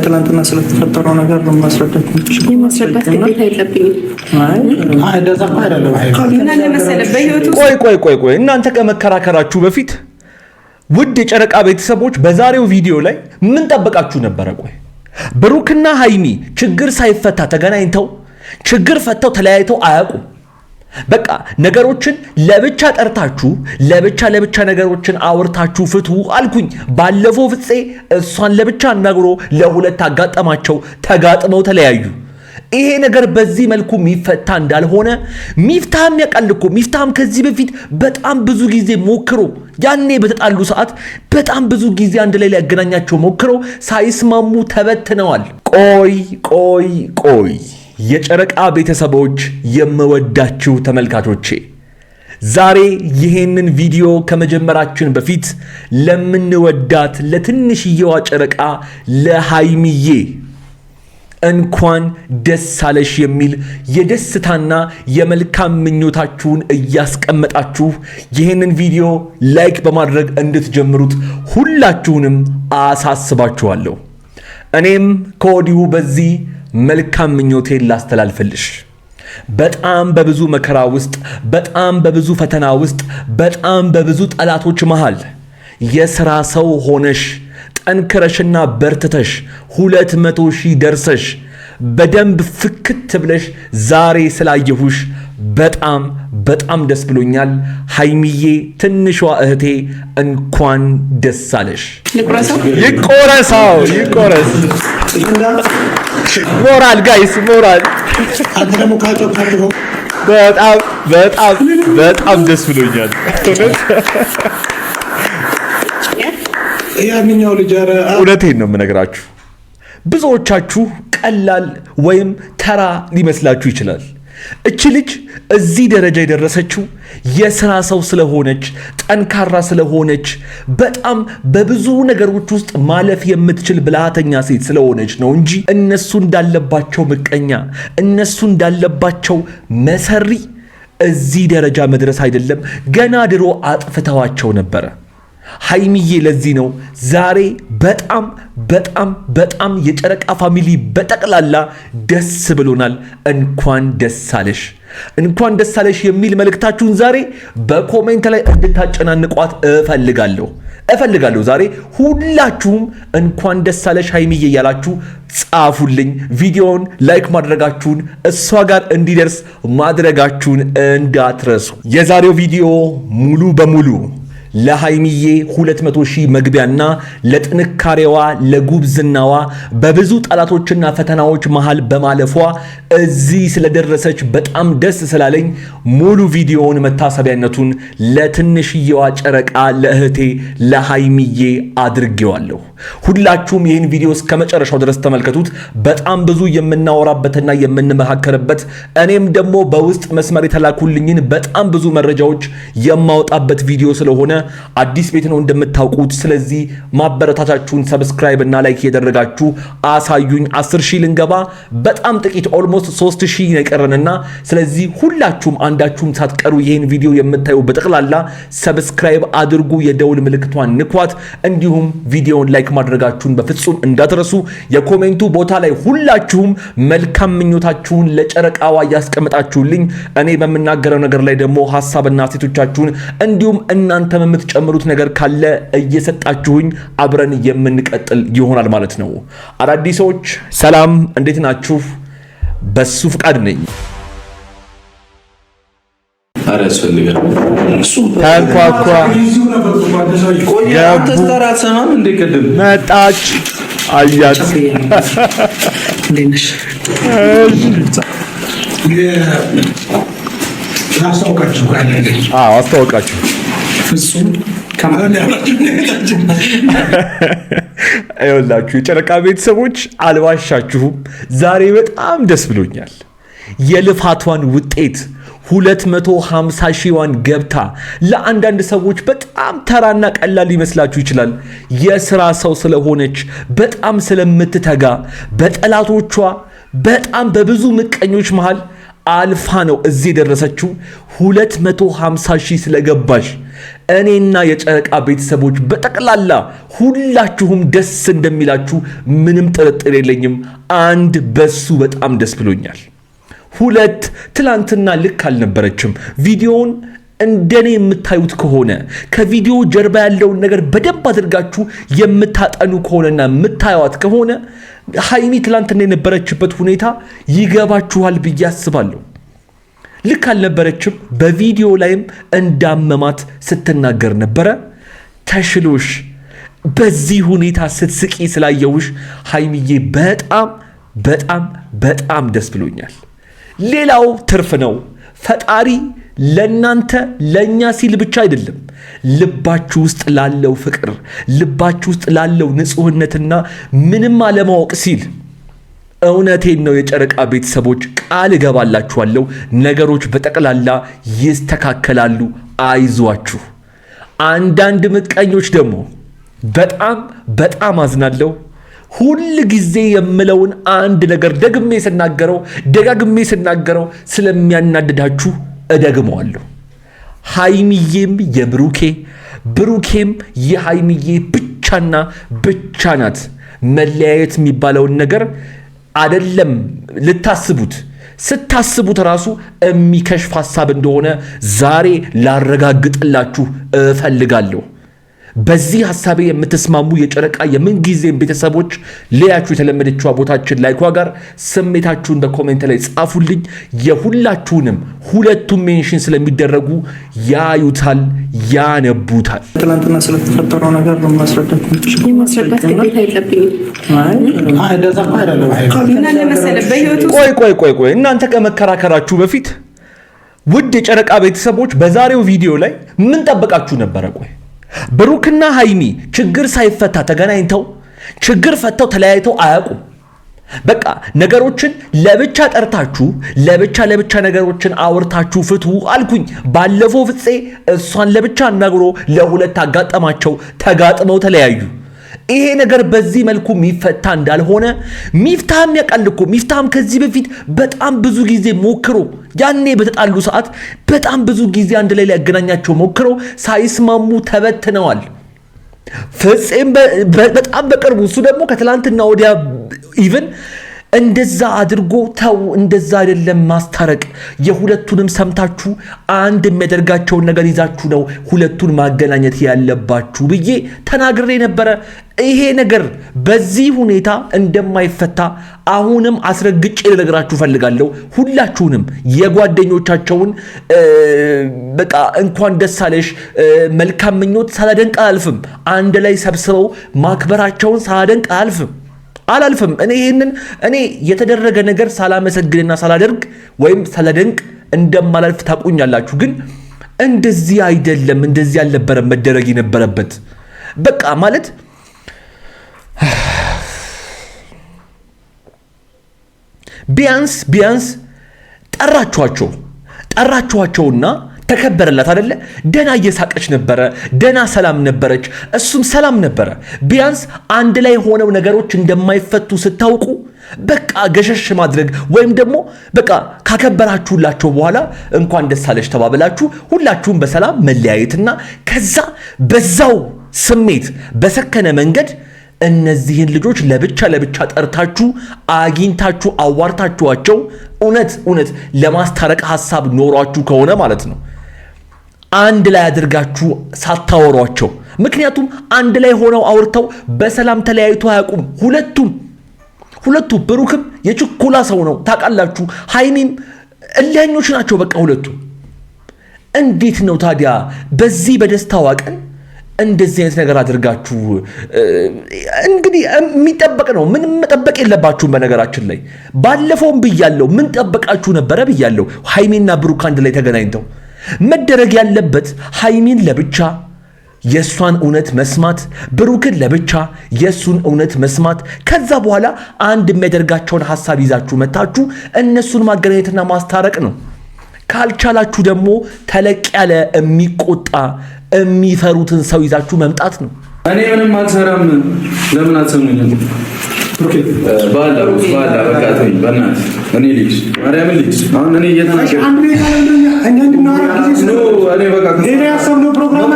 ትናንትና ስለተፈጠረው ነገር ነው ማስረዳት ግዴታ የለብኝም። ቆይ እናንተ ከመከራከራችሁ በፊት ውድ የጨረቃ ቤተሰቦች በዛሬው ቪዲዮ ላይ ምን ጠበቃችሁ ነበረ? ቆይ ብሩክና ሃይሚ ችግር ሳይፈታ ተገናኝተው ችግር ፈተው ተለያይተው አያውቁም። በቃ ነገሮችን ለብቻ ጠርታችሁ ለብቻ ነገሮችን አወርታችሁ ፍቱ አልኩኝ። ባለፈው ፍፄ እሷን ለብቻ አናግሮ ለሁለት አጋጠማቸው፣ ተጋጥመው ተለያዩ። ይሄ ነገር በዚህ መልኩ የሚፈታ እንዳልሆነ ሚፍታም ያውቃል እኮ። ሚፍታም ከዚህ በፊት በጣም ብዙ ጊዜ ሞክሮ ያኔ በተጣሉ ሰዓት በጣም ብዙ ጊዜ አንድ ላይ ሊያገናኛቸው ሞክሮ ሳይስማሙ ተበትነዋል። ቆይ የጨረቃ ቤተሰቦች የምወዳችሁ ተመልካቾቼ ዛሬ ይሄንን ቪዲዮ ከመጀመራችን በፊት ለምንወዳት ለትንሽዬዋ ጨረቃ ለሃይሚዬ እንኳን ደስ አለሽ የሚል የደስታና የመልካም ምኞታችሁን እያስቀመጣችሁ ይሄንን ቪዲዮ ላይክ በማድረግ እንድትጀምሩት ሁላችሁንም አሳስባችኋለሁ። እኔም ከወዲሁ በዚህ መልካም ምኞቴን ላስተላልፈልሽ። በጣም በብዙ መከራ ውስጥ፣ በጣም በብዙ ፈተና ውስጥ፣ በጣም በብዙ ጠላቶች መሃል የሥራ ሰው ሆነሽ ጠንክረሽና በርትተሽ 200,000 ደርሰሽ በደንብ ፍክት ብለሽ ዛሬ ስላየሁሽ በጣም ደስ ብሎኛል። ሃይሚዬ ትንሿ እህቴ እንኳን ደስ አለሽ። ይቆረስ ሞራል ጋይስ ሞራል። በጣም ደስ ብሎኛል። ያንኛው ልጅ እውነቴን ነው የምነግራችሁ። ብዙዎቻችሁ ቀላል ወይም ተራ ሊመስላችሁ ይችላል። እቺ ልጅ እዚህ ደረጃ የደረሰችው የሥራ ሰው ስለሆነች፣ ጠንካራ ስለሆነች፣ በጣም በብዙ ነገሮች ውስጥ ማለፍ የምትችል ብልሃተኛ ሴት ስለሆነች ነው እንጂ እነሱ እንዳለባቸው ምቀኛ፣ እነሱ እንዳለባቸው መሰሪ እዚህ ደረጃ መድረስ አይደለም። ገና ድሮ አጥፍተዋቸው ነበረ። ሃይሚዬ ለዚህ ነው ዛሬ በጣም የጨረቃ ፋሚሊ በጠቅላላ ደስ ብሎናል። እንኳን ደስ አለሽ የሚል መልእክታችሁን ዛሬ በኮሜንት ላይ እንድታጨናንቋት እፈልጋለሁ። ዛሬ ሁላችሁም እንኳን ደስ አለሽ ሃይሚዬ እያላችሁ ጻፉልኝ። ቪዲዮውን ላይክ ማድረጋችሁን እሷ ጋር እንዲደርስ ማድረጋችሁን እንዳትረሱ። የዛሬው ቪዲዮ ሙሉ በሙሉ ለሃይሚዬ 200,000 መግቢያና ለጥንካሬዋ ለጉብዝናዋ በብዙ ጠላቶችና ፈተናዎች መሃል በማለፏ እዚህ ስለደረሰች በጣም ደስ ስላለኝ ሙሉ ቪዲዮውን መታሰቢያነቱን ለትንሽዬዋ ጨረቃ ለእህቴ ለሃይሚዬ አድርጌዋለሁ። ሁላችሁም ይህን ቪዲዮ እስከ መጨረሻው ድረስ ተመልከቱት። በጣም ብዙ የምናወራበትና የምንመካከርበት እኔም ደግሞ በውስጥ መስመር የተላኩልኝን በጣም ብዙ መረጃዎች የማወጣበት ቪዲዮ ስለሆነ አዲስ ቤት ነው እንደምታውቁት። ስለዚህ ማበረታታችሁን ሰብስክራይብ እና ላይክ ያደረጋችሁ አሳዩኝ። 10,000 ልንገባ በጣም ጥቂት ኦልሞስት 3,000 የቀረንና ስለዚህ ሁላችሁም አንዳችሁም ሳትቀሩ ይሄን ቪዲዮ የምታዩ በጠቅላላ ሰብስክራይብ አድርጉ፣ የደውል ምልክቷን ንኳት። እንዲሁም ቪዲዮውን ላይክ ማድረጋችሁን በፍጹም እንዳትረሱ። የኮሜንቱ ቦታ ላይ ሁላችሁም መልካም ምኞታችሁን ለጨረቃዋ ያስቀምጣችሁልኝ። እኔ በመናገረው ነገር ላይ ደግሞ ሐሳብና አስተያየቶቻችሁን እንዲሁም እናንተ የምትጨምሩት ነገር ካለ እየሰጣችሁኝ አብረን የምንቀጥል ይሆናል ማለት ነው። አዳዲሶች ሰላም፣ እንዴት ናችሁ? በሱ ፍቃድ ነኝ። ተንኳኳ መጣች አያት። አስታወቃችሁ ይኸውላችሁ የጨረቃ ቤተሰቦች አልዋሻችሁም፣ ዛሬ በጣም ደስ ብሎኛል። የልፋቷን ውጤት 250,000 ገብታ ለአንዳንድ ሰዎች በጣም ተራና ቀላል ሊመስላችሁ ይችላል። የሥራ ሰው ስለሆነች በጣም ስለምትተጋ በጠላቶቿ በጣም በብዙ ምቀኞች መሃል አልፋ ነው እዚህ ደረሰችው። 250,000 ስለገባሽ እኔና የጨረቃ ቤተሰቦች በጠቅላላ ሁላችሁም ደስ እንደሚላችሁ ምንም ጥርጥር የለኝም። አንድ በሱ በጣም ደስ ብሎኛል። ሁለት ትላንትና ልክ አልነበረችም። ቪዲዮውን እንደኔ የምታዩት ከሆነ ከቪዲዮ ጀርባ ያለውን ነገር በደንብ አድርጋችሁ የምታጠኑ ከሆነና የምታዩት ከሆነ ሃይሚ ትላንትና የነበረችበት ሁኔታ ይገባችኋል ብዬ አስባለሁ። ልክ አልነበረችም። በቪዲዮ ላይም እንዳመማት ስትናገር ነበረ። ተሽሎሽ በዚህ ሁኔታ ስትስቂ ስላየውሽ ሃይሚዬ በጣም በጣም በጣም ደስ ብሎኛል። ሌላው ትርፍ ነው። ፈጣሪ ለናንተ ለኛ ሲል ብቻ አይደለም፣ ልባችሁ ውስጥ ላለው ፍቅር፣ ልባችሁ ውስጥ ላለው ንጹህነትና ምንም አለማወቅ ሲል እውነቴን ነው የጨረቃ ቤተሰቦች ቃል እገባላችኋለሁ፣ ነገሮች በጠቅላላ ይስተካከላሉ። አይዟችሁ። አንዳንድ ምቀኞች ደግሞ በጣም በጣም አዝናለሁ። ሁል ጊዜ የምለውን አንድ ነገር ደጋግሜ ስናገረው ስለሚያናድዳችሁ እደግመዋለሁ። ሃይሚዬም የብሩኬ ብሩኬም የሃይሚዬ ብቻና ብቻ ናት። መለያየት የሚባለውን ነገር አይደለም ስታስቡት ራሱ የሚከሽፍ ሐሳብ እንደሆነ ዛሬ ላረጋግጥላችሁ እፈልጋለሁ። በዚህ ሐሳቤ የምትስማሙ የጨረቃ የምንጊዜም ቤተሰቦች ለያችሁ የተለመደችው ቦታችን ላይኳ ጋር ስሜታችሁን በኮሜንት ላይ ጻፉልኝ። የሁላችሁንም ሁለቱም ሜንሽን ስለሚደረጉ ያዩታል፣ ያነቡታል። ትናንትና ስለተፈጠረው ነገር ነው ማስረዳት ግዴታ የለብኝም። ቆይ እናንተ ከመከራከራችሁ በፊት ውድ የጨረቃ ቤተሰቦች በዛሬው ቪዲዮ ላይ ምን ጠበቃችሁ ነበረ? ቆይ ብሩክና ሃይሚ ችግር ሳይፈታ ተገናኝተው ችግር ፈተው ተለያይተው አያውቁም። በቃ ነገሮችን ለብቻ ጠርታችሁ ለብቻ ነገሮችን አውርታችሁ ፍቱ አልኩኝ። ባለፈው ፍፄ እሷን ለብቻ አናግሮ ለሁለት አጋጠማቸው፣ ተጋጥመው ተለያዩ። ይሄ ነገር በዚህ መልኩ የሚፈታ እንዳልሆነ ሚፍታም ያውቃል እኮ። ሚፍታም ከዚህ በፊት በጣም ብዙ ጊዜ ሞክሮ ያኔ በተጣሉ ሰዓት በጣም ብዙ ጊዜ አንድ ላይ ሊያገናኛቸው ሞክሮ ሳይስማሙ ተበትነዋል። ፍፄም በጣም በቅርቡ እሱ ደግሞ ከትላንትና ወዲያ ኢቭን እንደዛ አድርጎ ተው፣ እንደዛ አይደለም ማስታረቅ፣ የሁለቱንም ሰምታችሁ አንድ የሚያደርጋቸውን ነገር ይዛችሁ ነው ሁለቱን ማገናኘት ያለባችሁ ብዬ ተናግሬ ነበረ። ይሄ ነገር በዚህ ሁኔታ እንደማይፈታ አሁንም አስረግጬ ልነግራችሁ ፈልጋለሁ። ሁላችሁንም የጓደኞቻቸውን በቃ እንኳን ደስ አለሽ መልካም ምኞት ሳላደንቅ አላልፍም። አንድ ላይ ሰብስበው ማክበራቸውን ሳላደንቅ አላልፍም። እኔ የተደረገ ነገር ሳላመሰግንና ሳላደርግ ወይም ሳላደንቅ እንደማላልፍ ታውቁኛላችሁ። ግን እንደዚህ አይደለም፣ እንደዚህ አልነበረም መደረግ የነበረበት። በቃ ማለት ቢያንስ ጠራችኋቸውና ተከበረላት አይደለ? ደና እየሳቀች ነበረ፣ ደና ሰላም ነበረች፣ እሱም ሰላም ነበረ። ቢያንስ አንድ ላይ ሆነው ነገሮች እንደማይፈቱ ስታውቁ በቃ ገሸሽ ማድረግ ወይም ደግሞ በቃ ካከበራችሁላቸው በኋላ እንኳን ደስ አለሽ ተባብላችሁ ሁላችሁም በሰላም መለያየትና ከዛ በዛው ስሜት በሰከነ መንገድ እነዚህን ልጆች ለብቻ ጠርታችሁ አግኝታችሁ አዋርታችኋቸው እውነት ለማስታረቅ ሐሳብ ኖሯችሁ ከሆነ ማለት ነው አንድ ላይ አድርጋችሁ ሳታወሯቸው። ምክንያቱም አንድ ላይ ሆነው አውርተው በሰላም ተለያይቶ አያውቁም። ሁለቱ ብሩክም የችኮላ ሰው ነው ታውቃላችሁ፣ ሃይሚም እልህኞች ናቸው። በቃ ሁለቱ እንዴት ነው ታዲያ በዚህ በደስታዋ ቀን እንደዚህ አይነት ነገር አድርጋችሁ? እንግዲህ የሚጠበቅ ነው። ምንም መጠበቅ የለባችሁም። በነገራችን ላይ ባለፈውም ብያለሁ፣ ምን ጠበቃችሁ ነበረ ብያለሁ። ሃይሚና ብሩክ አንድ ላይ ተገናኝተው መደረግ ያለበት ሃይሚን ለብቻ የእሷን እውነት መስማት፣ ብሩክን ለብቻ የእሱን እውነት መስማት፣ ከዛ በኋላ አንድ የሚያደርጋቸውን ሐሳብ ይዛችሁ መታችሁ እነሱን ማገናኘትና ማስታረቅ ነው። ካልቻላችሁ ደግሞ ተለቅ ያለ የሚቆጣ የሚፈሩትን ሰው ይዛችሁ መምጣት ነው። እኔ ምንም አልሰራም። ለምን አትሰሙኝም? ባላ በቃ ተወኝ በእናትህ። እኔ ልጅ ማርያምን ልጅ አሁን እኔ እየተናገርኩ አንድ ቤት አለኛ እኛ እንድናወራ ጊዜ ነው። እኔ በቃ ሌላ ያሰብነው ፕሮግራም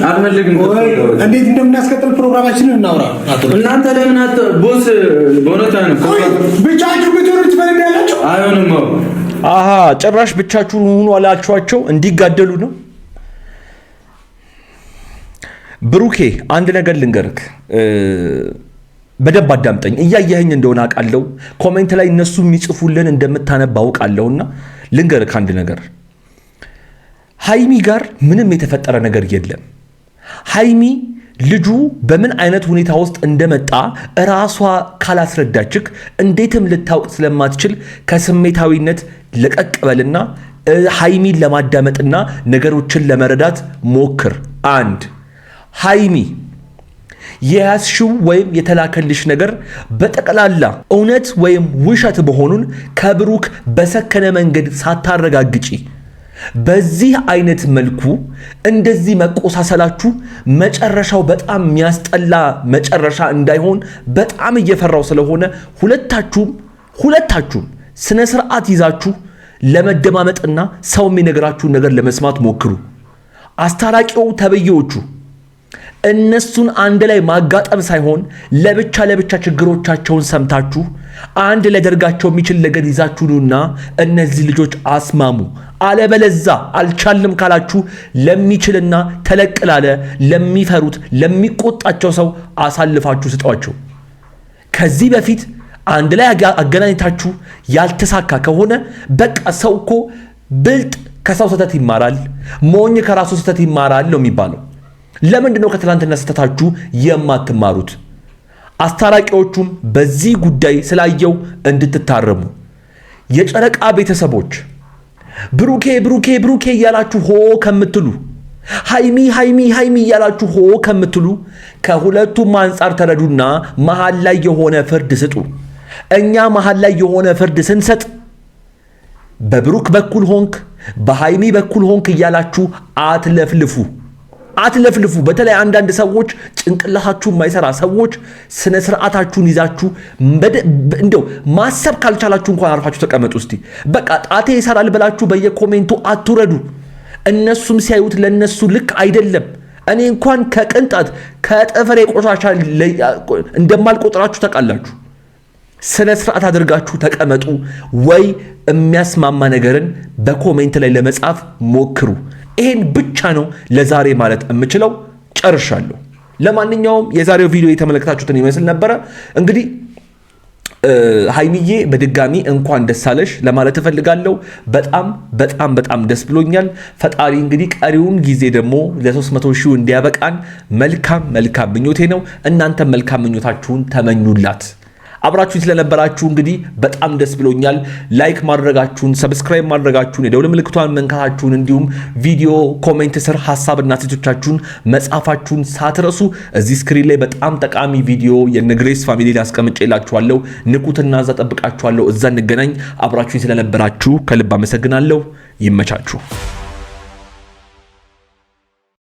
አልፈልግም። እንዴት እንደምናስቀጥል ፕሮግራማችንን እናውራ። እናንተ ለምን ቦስ በእውነት ነው ብቻችሁ ብትወሩ ትፈልጋላችሁ? አይሆንም። አሃ ጭራሽ ብቻችሁን ሁኑ አላችኋቸው እንዲጋደሉ ነው። ብሩኬ አንድ ነገር ልንገርክ፣ በደንብ አዳምጠኝ። እያየኸኝ እንደሆነ አውቃለሁ። ኮሜንት ላይ እነሱ የሚጽፉልን እንደምታነብ አውቃለሁና ልንገርክ አንድ ነገር። ሃይሚ ጋር ምንም የተፈጠረ ነገር የለም። ሃይሚ ልጁ በምን አይነት ሁኔታ ውስጥ እንደመጣ ራሷ ካላስረዳችክ እንዴትም ልታውቅ ስለማትችል ከስሜታዊነት ለቀቅ በልና ሃይሚን ለማዳመጥና ነገሮችን ለመረዳት ሞክር። አንድ ሃይሚ የያዝሽው ወይም የተላከልሽ ነገር በጠቅላላ እውነት ወይም ውሸት መሆኑን ከብሩክ በሰከነ መንገድ ሳታረጋግጪ በዚህ አይነት መልኩ እንደዚህ መቆሳሰላችሁ መጨረሻው በጣም የሚያስጠላ መጨረሻ እንዳይሆን በጣም እየፈራው ስለሆነ ሁለታችሁም ስነ ስርዓት ይዛችሁ ለመደማመጥና ሰው የሚነግራችሁን ነገር ለመስማት ሞክሩ። አስታራቂው ተብዬዎቹ እነሱን አንድ ላይ ማጋጠም ሳይሆን ለብቻ ችግሮቻቸውን ሰምታችሁ አንድ ሊያደርጋቸው የሚችል ነገር ይዛችሁና እነዚህ ልጆች አስማሙ። አለበለዛ አልቻልም ካላችሁ ለሚችልና ተለቅላለ ለሚፈሩት ለሚቆጣቸው ሰው አሳልፋችሁ ስጧቸው። ከዚህ በፊት አንድ ላይ አገናኝታችሁ ያልተሳካ ከሆነ በቃ ሰው እኮ ብልጥ ከሰው ስህተት ይማራል፣ ሞኝ ከራሱ ስህተት ይማራል ነው የሚባለው። ለምንድን ነው ከትላንትና ስህተታችሁ የማትማሩት? አስታራቂዎቹም በዚህ ጉዳይ ስላየው እንድትታረሙ የጨረቃ ቤተሰቦች ብሩኬ እያላችሁ ሆ ከምትሉ ሃይሚ እያላችሁ ሆ ከምትሉ ከሁለቱም አንጻር ተረዱና መሃል ላይ የሆነ ፍርድ ስጡ። እኛ መሃል ላይ የሆነ ፍርድ ስንሰጥ በብሩክ በኩል ሆንክ በሃይሚ በኩል ሆንክ እያላችሁ አትለፍልፉ። በተለይ አንዳንድ ሰዎች ጭንቅላታችሁ የማይሰራ ሰዎች ስነ ስርዓታችሁን ይዛችሁ እንደው ማሰብ ካልቻላችሁ እንኳን አርፋችሁ ተቀመጡ። እስቲ በቃ ጣቴ ይሰራል ብላችሁ በየኮሜንቱ አትውረዱ። እነሱም ሲያዩት ለነሱ ልክ አይደለም። እኔ እንኳን ከቅንጣት ከጥፍሬ ቆሻሻ እንደማልቆጥራችሁ ታውቃላችሁ። ስነ ስርዓት አድርጋችሁ ተቀመጡ፣ ወይ የሚያስማማ ነገርን በኮሜንት ላይ ለመጻፍ ሞክሩ። ይሄን ብቻ ነው ለዛሬ ማለት የምችለው። ጨርሻለሁ። ለማንኛውም የዛሬው ቪዲዮ የተመለከታችሁትን ይመስል ነበረ። እንግዲህ ሃይሚዬ በድጋሚ እንኳን ደስ አለሽ ለማለት እፈልጋለሁ። በጣም ደስ ብሎኛል። ፈጣሪ እንግዲህ ቀሪውን ጊዜ ደግሞ ለ300 ሺህ እንዲያበቃን መልካም ምኞቴ ነው። እናንተም መልካም ምኞታችሁን ተመኙላት። አብራችሁን ስለነበራችሁ እንግዲህ በጣም ደስ ብሎኛል። ላይክ ማድረጋችሁን፣ ሰብስክራይብ ማድረጋችሁን፣ የደውል ምልክቷን መንካታችሁን እንዲሁም ቪዲዮ ኮሜንት ስር ሐሳብና አስተያየቶቻችሁን መጻፋችሁን ሳትረሱ እዚህ ስክሪን ላይ በጣም ጠቃሚ ቪዲዮ የነግሬስ ፋሚሊ ላይ አስቀምጬላችኋለሁ። ንቁትና እዛ ጠብቃችኋለሁ። እዛ እንገናኝ። አብራችሁን ስለነበራችሁ ከልብ አመሰግናለሁ። ይመቻችሁ።